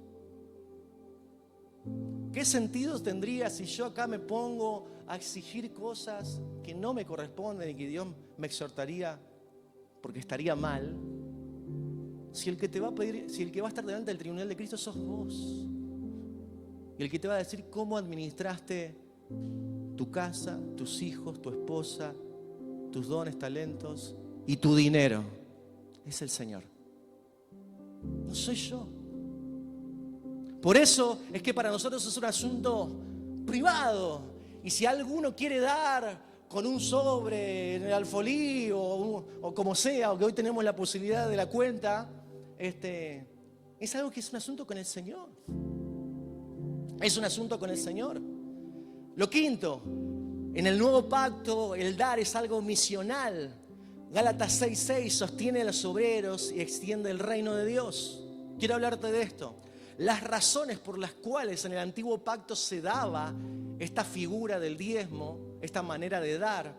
¿Qué sentido tendría si yo acá me pongo a exigir cosas que no me corresponden y que Dios me exhortaría porque estaría mal? Si el que te va a pedir, si el que va a estar delante del tribunal de Cristo sos vos. Y el que te va a decir cómo administraste tu casa, tus hijos, tu esposa, tus dones, talentos y tu dinero, es el Señor. No soy yo. Por eso es que para nosotros es un asunto privado. Y si alguno quiere dar con un sobre en el alfolí o como sea, o que hoy tenemos la posibilidad de la cuenta, es algo que es un asunto con el Señor. Es un asunto con el Señor. Lo quinto, en el nuevo pacto el dar es algo misional. Gálatas 6:6 sostiene a los obreros y extiende el reino de Dios. Quiero hablarte de esto. Las razones por las cuales en el antiguo pacto se daba esta figura del diezmo, esta manera de dar,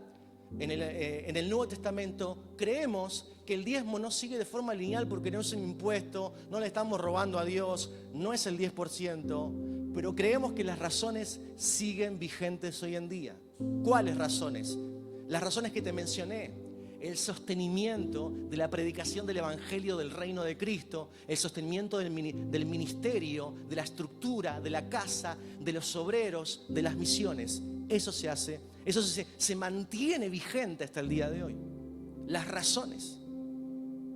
en el Nuevo Testamento creemos que el diezmo no sigue de forma lineal porque no es un impuesto, no le estamos robando a Dios, no es el 10%, pero creemos que las razones siguen vigentes hoy en día. ¿Cuáles razones? Las razones que te mencioné. El sostenimiento de la predicación del Evangelio del Reino de Cristo, el sostenimiento del ministerio, de la estructura, de la casa, de los obreros, de las misiones. Eso se hace, eso se mantiene vigente hasta el día de hoy. Las razones.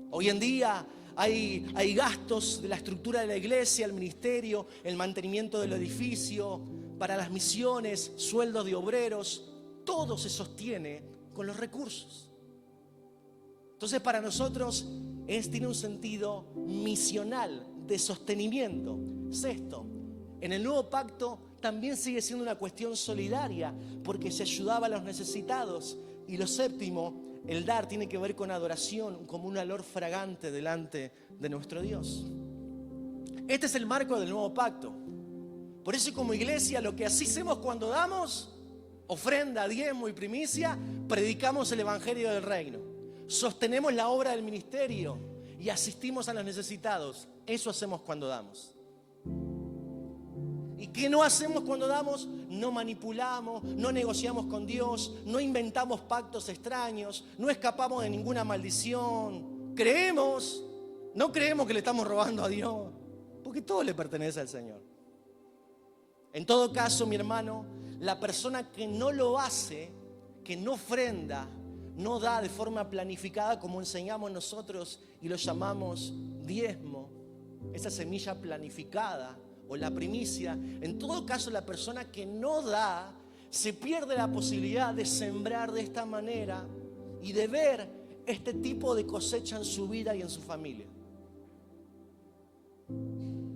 Hoy en día hay gastos de la estructura de la iglesia, el ministerio, el mantenimiento del edificio, para las misiones, sueldos de obreros. Todo se sostiene con los recursos. Entonces para nosotros tiene un sentido misional, de sostenimiento. Sexto, en el nuevo pacto también sigue siendo una cuestión solidaria porque se ayudaba a los necesitados. Y lo séptimo, el dar tiene que ver con adoración, como un olor fragante delante de nuestro Dios. Este es el marco del nuevo pacto. Por eso como iglesia lo que así hacemos cuando damos ofrenda, diezmo y primicia, predicamos el Evangelio del Reino. Sostenemos la obra del ministerio y asistimos a los necesitados. Eso hacemos cuando damos. ¿Y qué no hacemos cuando damos? No manipulamos, no negociamos con Dios, no inventamos pactos extraños, no escapamos de ninguna maldición. No creemos que le estamos robando a Dios, porque todo le pertenece al Señor. En todo caso, mi hermano, La persona que no lo hace, que no ofrenda, no da de forma planificada como enseñamos nosotros y lo llamamos diezmo, esa semilla planificada o la primicia. En todo caso, la persona que no da se pierde la posibilidad de sembrar de esta manera y de ver este tipo de cosecha en su vida y en su familia.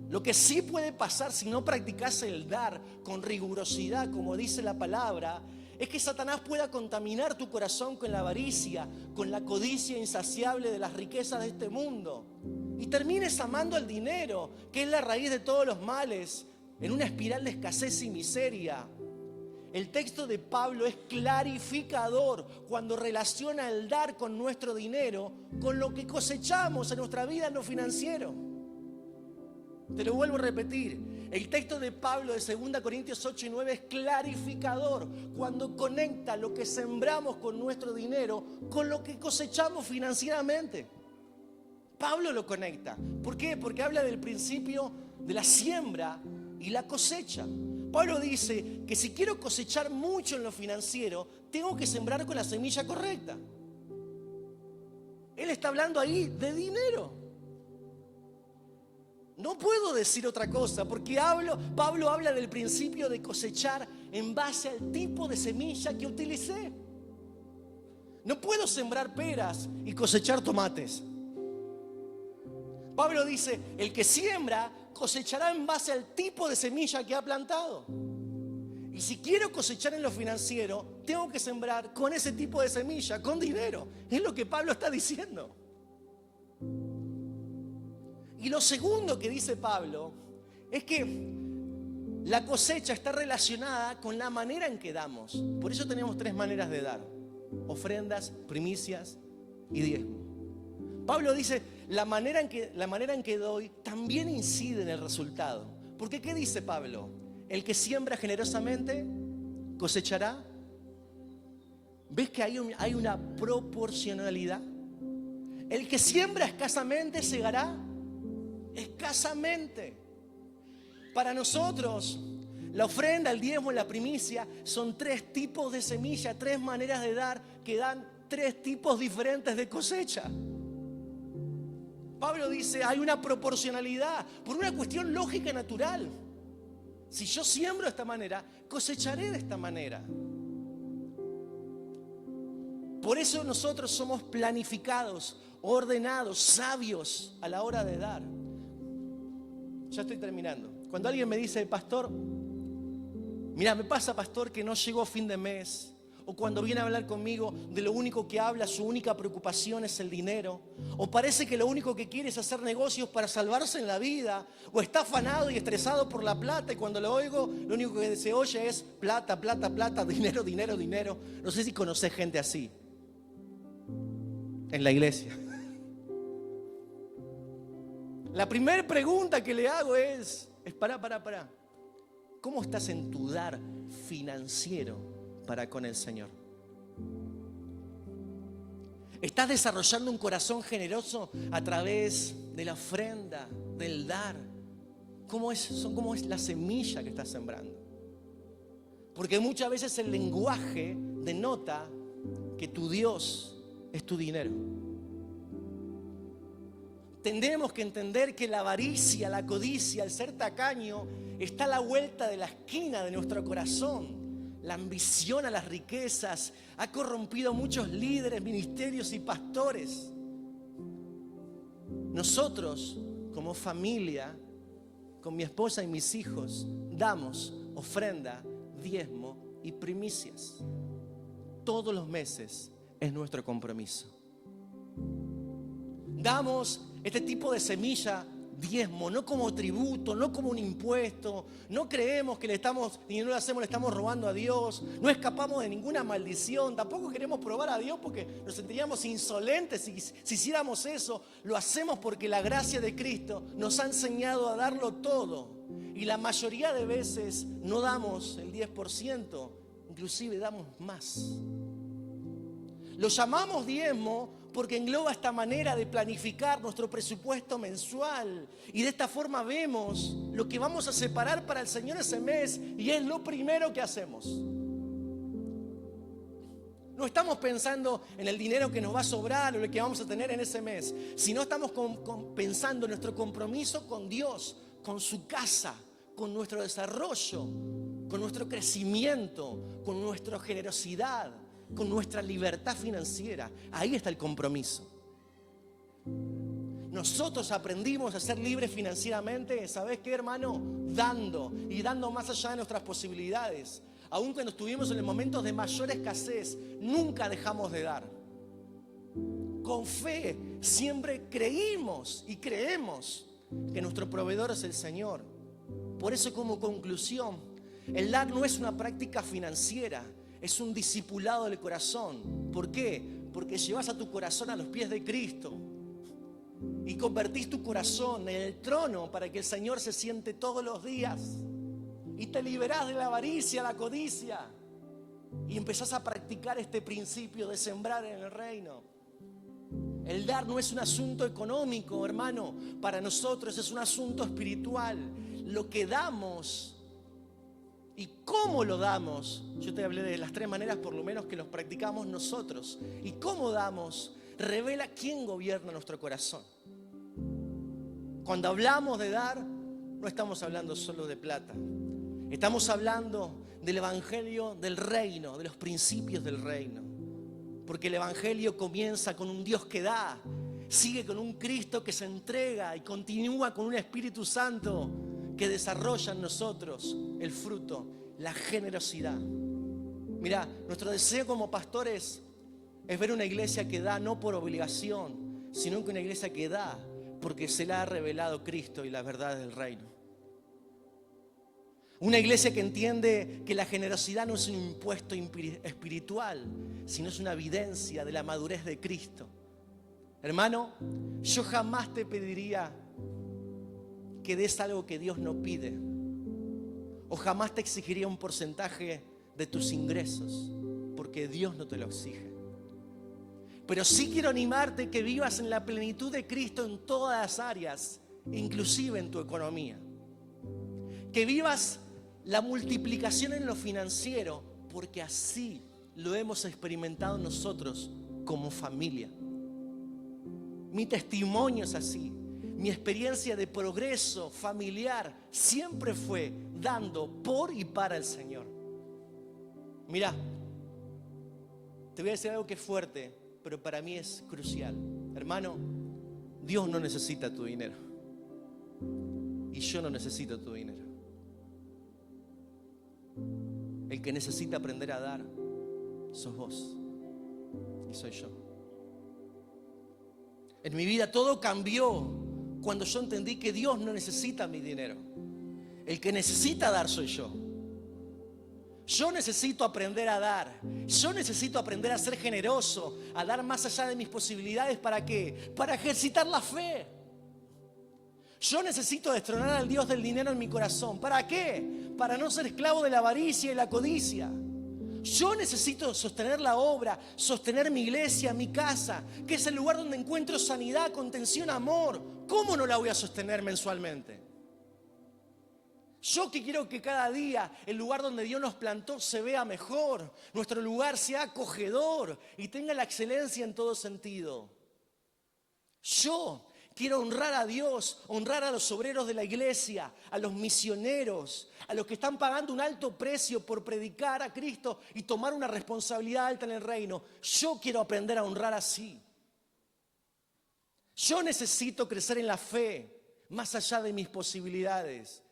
Lo que sí puede pasar si no practicas el dar con rigurosidad, como dice la palabra, es que Satanás pueda contaminar tu corazón con la avaricia, con la codicia insaciable de las riquezas de este mundo. Y termines amando el dinero, que es la raíz de todos los males, en una espiral de escasez y miseria. El texto de Pablo es clarificador cuando relaciona el dar con nuestro dinero con lo que cosechamos en nuestra vida en lo financiero. Te lo vuelvo a repetir. El texto de Pablo de 2 Corintios 8 y 9 es clarificador cuando conecta lo que sembramos con nuestro dinero con lo que cosechamos financieramente. Pablo lo conecta. ¿Por qué? Porque habla del principio de la siembra y la cosecha. Pablo dice que si quiero cosechar mucho en lo financiero, tengo que sembrar con la semilla correcta. Él está hablando ahí de dinero. No puedo decir otra cosa porque Pablo habla del principio de cosechar en base al tipo de semilla que utilicé. No puedo sembrar peras y cosechar tomates. Pablo dice, el que siembra cosechará en base al tipo de semilla que ha plantado. Y si quiero cosechar en lo financiero, tengo que sembrar con ese tipo de semilla, con dinero. Es lo que Pablo está diciendo. Y lo segundo que dice Pablo es que la cosecha está relacionada con la manera en que damos. Por eso tenemos 3 maneras de dar: ofrendas, primicias y diezmo. Pablo dice, la manera en que doy también incide en el resultado. Porque ¿qué dice Pablo? El que siembra generosamente cosechará. ¿Ves que hay una proporcionalidad? El que siembra escasamente segará escasamente. Para nosotros, la ofrenda, el diezmo y la primicia son 3 tipos de semilla, 3 maneras de dar que dan 3 tipos diferentes de cosecha. Pablo dice, hay una proporcionalidad por una cuestión lógica y natural. Si yo siembro de esta manera, cosecharé de esta manera. Por eso nosotros somos planificados, ordenados, sabios a la hora de dar. Ya estoy terminando. Cuando alguien me dice, pastor, mira, me pasa, pastor, que no llegó fin de mes. O cuando viene a hablar conmigo, de lo único que habla, su única preocupación es el dinero. O parece que lo único que quiere es hacer negocios para salvarse en la vida. O está afanado y estresado por la plata, y cuando lo oigo, lo único que se oye es plata, plata, plata, dinero, dinero, dinero. No sé si conocés gente así en la iglesia. La primera pregunta que le hago es pará. ¿Cómo estás en tu dar financiero para con el Señor? ¿Estás desarrollando un corazón generoso a través de la ofrenda, del dar? ¿Cómo es la semilla que estás sembrando? Porque muchas veces el lenguaje denota que tu Dios es tu dinero. Tenemos que entender que la avaricia, la codicia, el ser tacaño está a la vuelta de la esquina de nuestro corazón. La ambición a las riquezas ha corrompido a muchos líderes, ministerios y pastores. Nosotros, como familia, con mi esposa y mis hijos, damos ofrenda, diezmo y primicias. Todos los meses es nuestro compromiso. Damos este tipo de semilla, diezmo, no como tributo, no como un impuesto. No creemos que y no lo hacemos, le estamos robando a Dios. No escapamos de ninguna maldición. Tampoco queremos probar a Dios porque nos sentiríamos insolentes si hiciéramos eso. Lo hacemos porque la gracia de Cristo nos ha enseñado a darlo todo. Y la mayoría de veces no damos el 10%, inclusive damos más. Lo llamamos diezmo porque engloba esta manera de planificar nuestro presupuesto mensual. Y de esta forma vemos lo que vamos a separar para el Señor ese mes y es lo primero que hacemos. No estamos pensando en el dinero que nos va a sobrar o lo que vamos a tener en ese mes, sino estamos pensando en nuestro compromiso con Dios, con su casa, con nuestro desarrollo, con nuestro crecimiento, con nuestra generosidad, con nuestra libertad financiera. Ahí está el compromiso. Nosotros aprendimos a ser libres financieramente, ¿sabes qué, hermano? Dando, y dando más allá de nuestras posibilidades. Aun cuando estuvimos en momentos de mayor escasez, nunca dejamos de dar. Con fe siempre creímos y creemos que nuestro proveedor es el Señor. Por eso, como conclusión, el dar no es una práctica financiera, es un discipulado del corazón. ¿Por qué? Porque llevas a tu corazón a los pies de Cristo y convertís tu corazón en el trono para que el Señor se siente todos los días. Y te liberás de la avaricia, la codicia, y empezás a practicar este principio de sembrar en el reino. El dar no es un asunto económico, hermano, para nosotros es un asunto espiritual. Lo que damos y cómo lo damos, yo te hablé de las 3 maneras por lo menos que los practicamos nosotros, y cómo damos revela quién gobierna nuestro corazón. Cuando hablamos de dar, no estamos hablando solo de plata. Estamos hablando del evangelio del reino, de los principios del reino. Porque el evangelio comienza con un Dios que da, sigue con un Cristo que se entrega y continúa con un Espíritu Santo que desarrolla en nosotros el fruto, la generosidad. Mira, nuestro deseo como pastores es ver una iglesia que da no por obligación, sino que una iglesia que da porque se le ha revelado Cristo y las verdades del reino. Una iglesia que entiende que la generosidad no es un impuesto espiritual, sino es una evidencia de la madurez de Cristo. Hermano, yo jamás te pediría que des algo que Dios no pide, o jamás te exigiría un porcentaje de tus ingresos, porque Dios no te lo exige. Pero sí quiero animarte que vivas en la plenitud de Cristo en todas las áreas, inclusive en tu economía. Que vivas la multiplicación en lo financiero, porque así lo hemos experimentado nosotros como familia. Mi testimonio es así. Mi experiencia de progreso familiar siempre fue dando por y para el Señor. Mira, te voy a decir algo que es fuerte, pero para mí es crucial. Hermano, Dios no necesita tu dinero. Y yo no necesito tu dinero. El que necesita aprender a dar sos vos y soy yo. En mi vida todo cambió cuando yo entendí que Dios no necesita mi dinero. El que necesita dar soy yo. Yo necesito aprender a dar. Yo necesito aprender a ser generoso, a dar más allá de mis posibilidades. ¿Para qué? Para ejercitar la fe. Yo necesito destronar al Dios del dinero en mi corazón. ¿Para qué? Para no ser esclavo de la avaricia y la codicia. Yo necesito sostener la obra, sostener mi iglesia, mi casa, que es el lugar donde encuentro sanidad, contención, amor. ¿Cómo no la voy a sostener mensualmente? Yo que quiero que cada día el lugar donde Dios nos plantó se vea mejor, nuestro lugar sea acogedor y tenga la excelencia en todo sentido. Yo quiero honrar a Dios, honrar a los obreros de la iglesia, a los misioneros, a los que están pagando un alto precio por predicar a Cristo y tomar una responsabilidad alta en el reino. Yo quiero aprender a honrar así. Yo necesito crecer en la fe, más allá de mis posibilidades.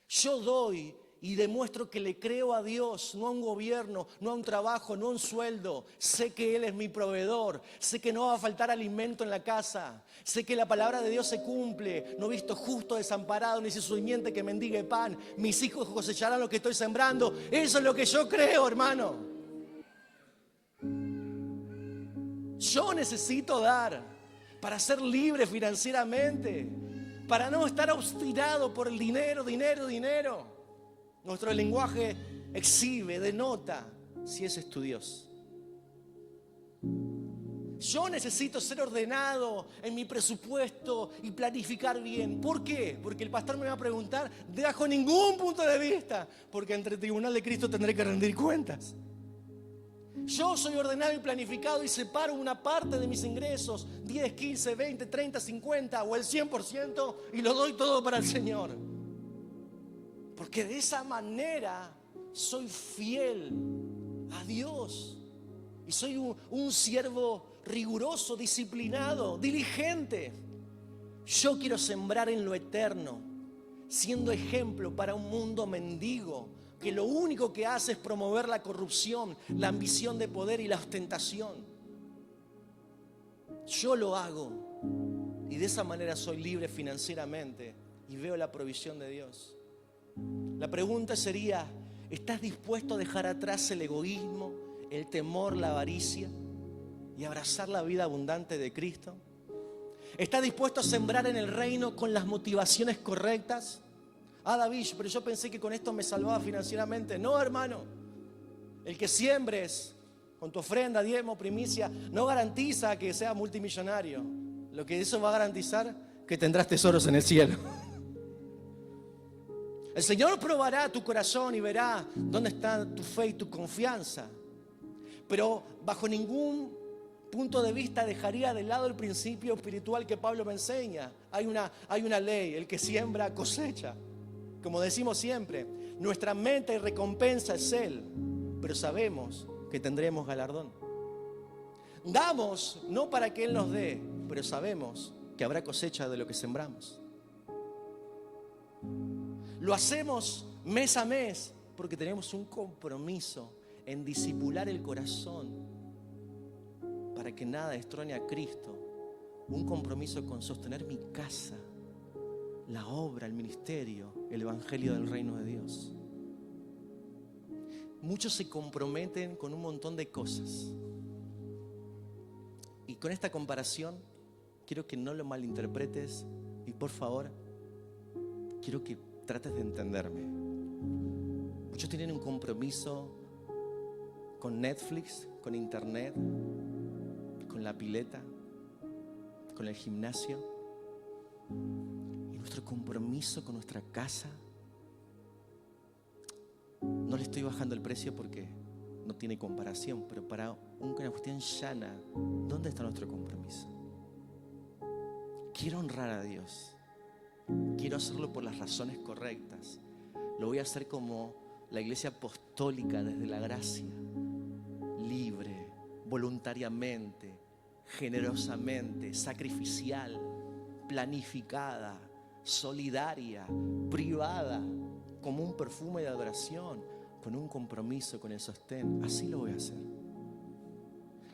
Yo doy y demuestro que le creo a Dios, no a un gobierno, no a un trabajo, no a un sueldo. Sé que Él es mi proveedor, sé que no va a faltar alimento en la casa, sé que la palabra de Dios se cumple. No he visto justo desamparado ni su simiente que mendigue pan. Mis hijos cosecharán lo que estoy sembrando. Eso es lo que yo creo, hermano. Yo necesito dar para ser libre financieramente, para no estar obstinado por el dinero, dinero, dinero. Nuestro lenguaje exhibe, denota si ese es tu Dios. Yo necesito ser ordenado en mi presupuesto y planificar bien. ¿Por qué? Porque el pastor me va a preguntar bajo ningún punto de vista, porque ante el tribunal de Cristo tendré que rendir cuentas. Yo soy ordenado y planificado y separo una parte de mis ingresos, 10, 15, 20, 30, 50 o el 100%, y lo doy todo para el Señor. Porque de esa manera soy fiel a Dios. Y soy un siervo riguroso, disciplinado, diligente. Yo quiero sembrar en lo eterno, siendo ejemplo para un mundo mendigo, que lo único que hace es promover la corrupción, la ambición de poder y la ostentación. Yo lo hago y de esa manera soy libre financieramente y veo la provisión de Dios. La pregunta sería, ¿estás dispuesto a dejar atrás el egoísmo, el temor, la avaricia y abrazar la vida abundante de Cristo? ¿Estás dispuesto a sembrar en el reino con las motivaciones correctas? David, pero yo pensé que con esto me salvaba financieramente. No, hermano. El que siembres con tu ofrenda, diezmo, primicia, no garantiza que seas multimillonario. Lo que eso va a garantizar, que tendrás tesoros en el cielo. El Señor probará tu corazón y verá dónde está tu fe y tu confianza. Pero bajo ningún punto de vista dejaría de lado el principio espiritual que Pablo me enseña. Hay una ley, el que siembra cosecha. Como decimos siempre, nuestra meta y recompensa es Él, pero sabemos que tendremos galardón. Damos no para que Él nos dé, pero sabemos que habrá cosecha de lo que sembramos. Lo hacemos mes a mes porque tenemos un compromiso en discipular el corazón para que nada destrone a Cristo. Un compromiso con sostener mi casa, la obra, el ministerio, el evangelio del reino de Dios. Muchos se comprometen con un montón de cosas. Y con esta comparación, quiero que no lo malinterpretes y por favor, quiero que trates de entenderme. Muchos tienen un compromiso con Netflix, con internet, con la pileta, con el gimnasio. Y nuestro compromiso con nuestra casa, no le estoy bajando el precio porque no tiene comparación, pero para una cuestión llana, ¿dónde está nuestro compromiso? Quiero honrar a Dios, quiero hacerlo por las razones correctas. Lo voy a hacer como la iglesia apostólica, desde la gracia, libre, voluntariamente, generosamente, sacrificial, planificada, solidaria, privada, como un perfume de adoración, con un compromiso, con el sostén. Así lo voy a hacer.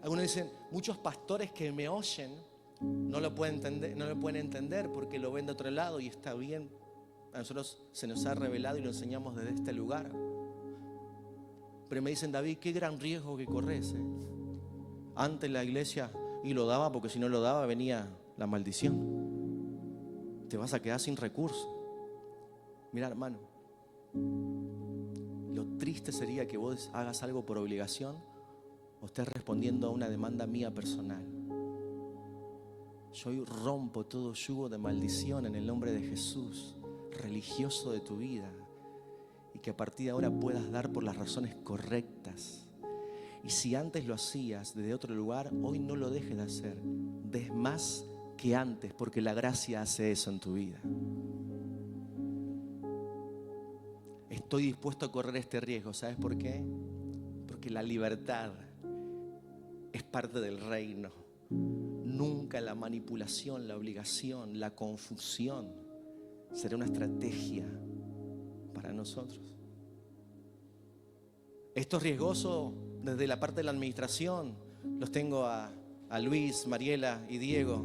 Algunos dicen, muchos pastores que me oyen no lo pueden entender porque lo ven de otro lado y está bien. A nosotros se nos ha revelado y lo enseñamos desde este lugar. Pero me dicen, David, qué gran riesgo que corres. Antes la iglesia, y lo daba porque si no lo daba venía la maldición. Te vas a quedar sin recursos. Mira, hermano, lo triste sería que vos hagas algo por obligación o estés respondiendo a una demanda mía personal. Yo hoy rompo todo yugo de maldición en el nombre de Jesús, religioso de tu vida, y que a partir de ahora puedas dar por las razones correctas. Y si antes lo hacías desde otro lugar, hoy no lo dejes de hacer. Des más que antes, porque la gracia hace eso en tu vida. Estoy dispuesto a correr este riesgo. ¿Sabes por qué? Porque la libertad es parte del reino. Nunca la manipulación, la obligación, la confusión será una estrategia para nosotros. Esto es riesgoso desde la parte de la administración. Los tengo a Luis, Mariela y Diego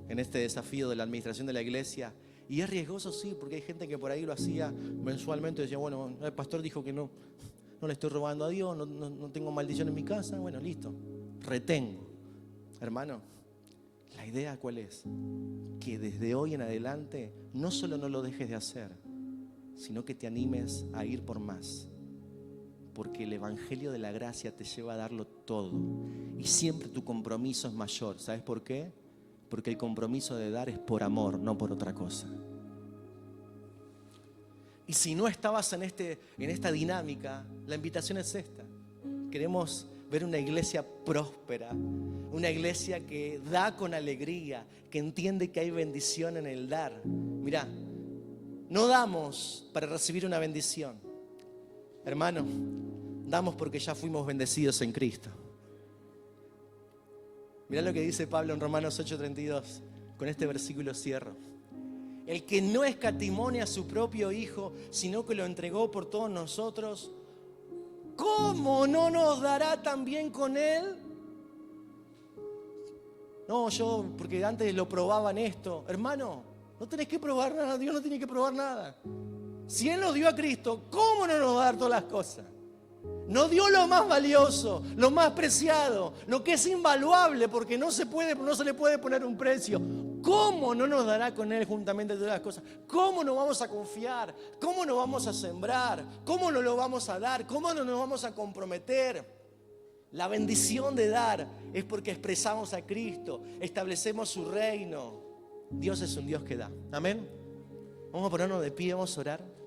en este desafío de la administración de la iglesia. Y es riesgoso, sí, porque hay gente que por ahí lo hacía mensualmente. Decía, bueno, el pastor dijo que no le estoy robando a Dios, no tengo maldición en mi casa. Bueno, listo, retengo. Hermano, la idea ¿cuál es? Que desde hoy en adelante no solo no lo dejes de hacer, sino que te animes a ir por más. porque el evangelio de la gracia te lleva a darlo todo. Y siempre tu compromiso es mayor. ¿Sabes por qué? Porque el compromiso de dar es por amor, no por otra cosa. Y si no estabas en esta dinámica, la invitación es esta. Queremos ver una iglesia próspera, una iglesia que da con alegría, que entiende que hay bendición en el dar. Mirá, no damos para recibir una bendición. Hermano, damos porque ya fuimos bendecidos en Cristo. Mirá lo que dice Pablo en Romanos 8:32. Con este versículo cierro. El que no escatimó a su propio Hijo, sino que lo entregó por todos nosotros, ¿cómo no nos dará también con Él? No, porque antes lo probaban esto. Hermano, no tenés que probar nada, Dios no tiene que probar nada. Si Él nos dio a Cristo, ¿cómo no nos va a dar todas las cosas? Nos dio lo más valioso, lo más preciado, lo que es invaluable porque no se le puede poner un precio. ¿Cómo no nos dará con Él juntamente todas las cosas? ¿Cómo nos vamos a confiar? ¿Cómo nos vamos a sembrar? ¿Cómo nos lo vamos a dar? ¿Cómo no nos vamos a comprometer? La bendición de dar es porque expresamos a Cristo, establecemos su reino. Dios es un Dios que da. Amén. Vamos a ponernos de pie, vamos a orar.